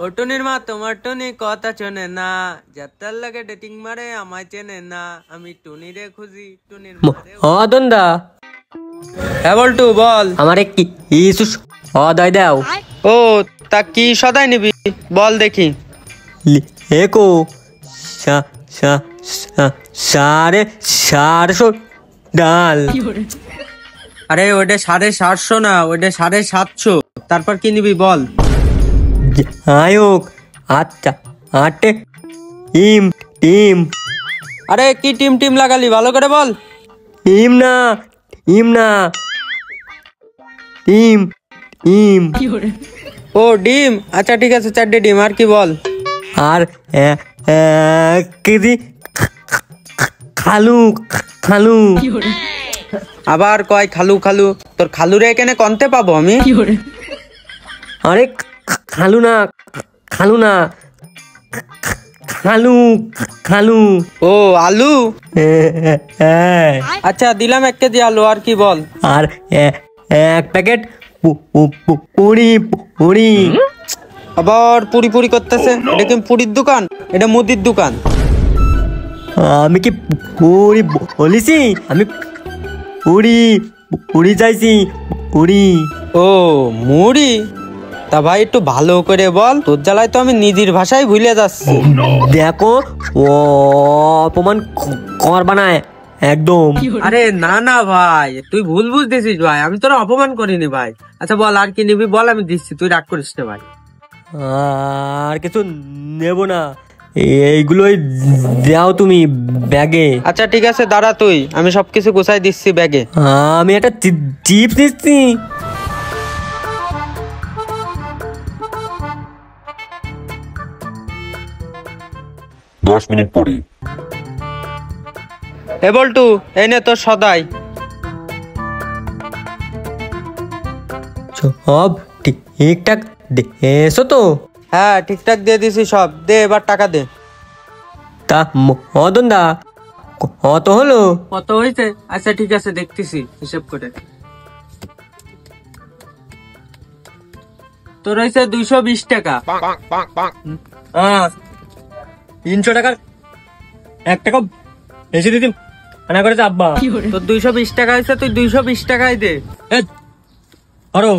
ও টুনির মা, তোমার টুনি কথা শোনে না, যাত্রার লাগে ডেটিং মারে আমায় চেনে না, আমি টুনি রে খুঁজি টুনির অদন্দা। হ্যাঁ বল্টু বল। আমারে কি ইসু সদাই দাও। ও তা কি সদাই নিবি বল দেখি। একো সাড়ে 750 ডাল। আরে ওটা 750 না, ওটা 750। তারপর কি নিবি বল। আয়োক আচ্ছা 8 টিম টিম। আরে কি টিম টিম লাগালি ভালো করে বল। টিম না টিম টিম। ও ডিম, আচ্ছা ঠিক আছে 4টে ডিম। আর কি বল। আর 1 কেজি খালু খালু। আবার কয় খালু খালু, তোর খালুরে এখানে কনতে পাবো আমি। আরে খালু না খালু খালু। ও আলু। আচ্ছা দিলাম 1 কেজি আলু। আর কি বল। আর 1 প্যাকেট পুরি। আবার পুরি পুরি করতেছে। এটা কি পুরির দোকান? এটা মুদির দোকান। আমি কি পুরি বলিছি? আমি পুরি চাইছি পুরি। ও মুড়ি। তা ভাই একটু ভালো করে বল, তোর জ্বালায় তো আমি নিজের ভাষায় ভুলে যাচ্ছি। দেখো অপমান করবা না একদম। আরে না না ভাই, তুই ভুল বুঝতেছিস ভাই, আমি তোরা অপমান করিনি ভাই। আচ্ছা বল আর কি নিবি বল, আমি দিচ্ছি, তুই রাগ করিস না ভাই। আর কিছু নেব না, এইগুলোই দাও তুমি ব্যাগে। আচ্ছা ঠিক আছে দাঁড়া তুই, আমি সবকিছু গুছাই দিচ্ছি ব্যাগে। আমি একটা চিপস নিচ্ছি। দশ মিনিট পরে। এ বল্টু, এই নে তোর সদাই। সব ঠিকঠাক এসো তো? হ্যাঁ ঠিকঠাক দিয়ে দিছি সব। দে এবার টাকা দে। তা মদন দা কত হলো? কত হয়েছে? আচ্ছা ঠিক আছে দেখতেছি হিসেব করে। তোর হয়েছে 220 টাকা। 300 টাকার 1 টাকা বেশি দিদি মানা করেছে আব্বা। তোর 220 টাকা হয়েছে, তুই 220 টাকাই দে। আরো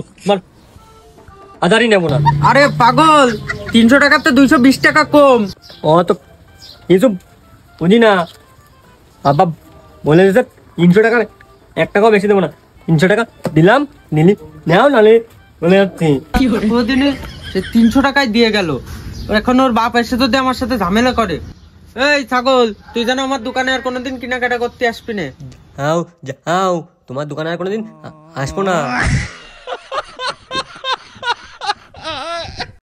আধারই নেবো না। আরে পাগল, 300 টাকাতে 220 টাকা কম। ও তো কিছু বুঝি না, আব্বা বলে দিয়েছে 300 টাকার 1 টাকাও বেশি দেবো না। 300 টাকা দিলাম, নিলি নেও নালে বলে যাচ্ছি। ওদিনে সে 300 টাকায় দিয়ে গেল, এখন ওর বাপ এসে যদি আমার সাথে ঝামেলা করে। এই ছাগল, তুই যেন আমার দোকানে আর কোনোদিন কেনাকাটা করতে আসবি না। যাও তোমার দোকানে আর কোনোদিন আসবো না।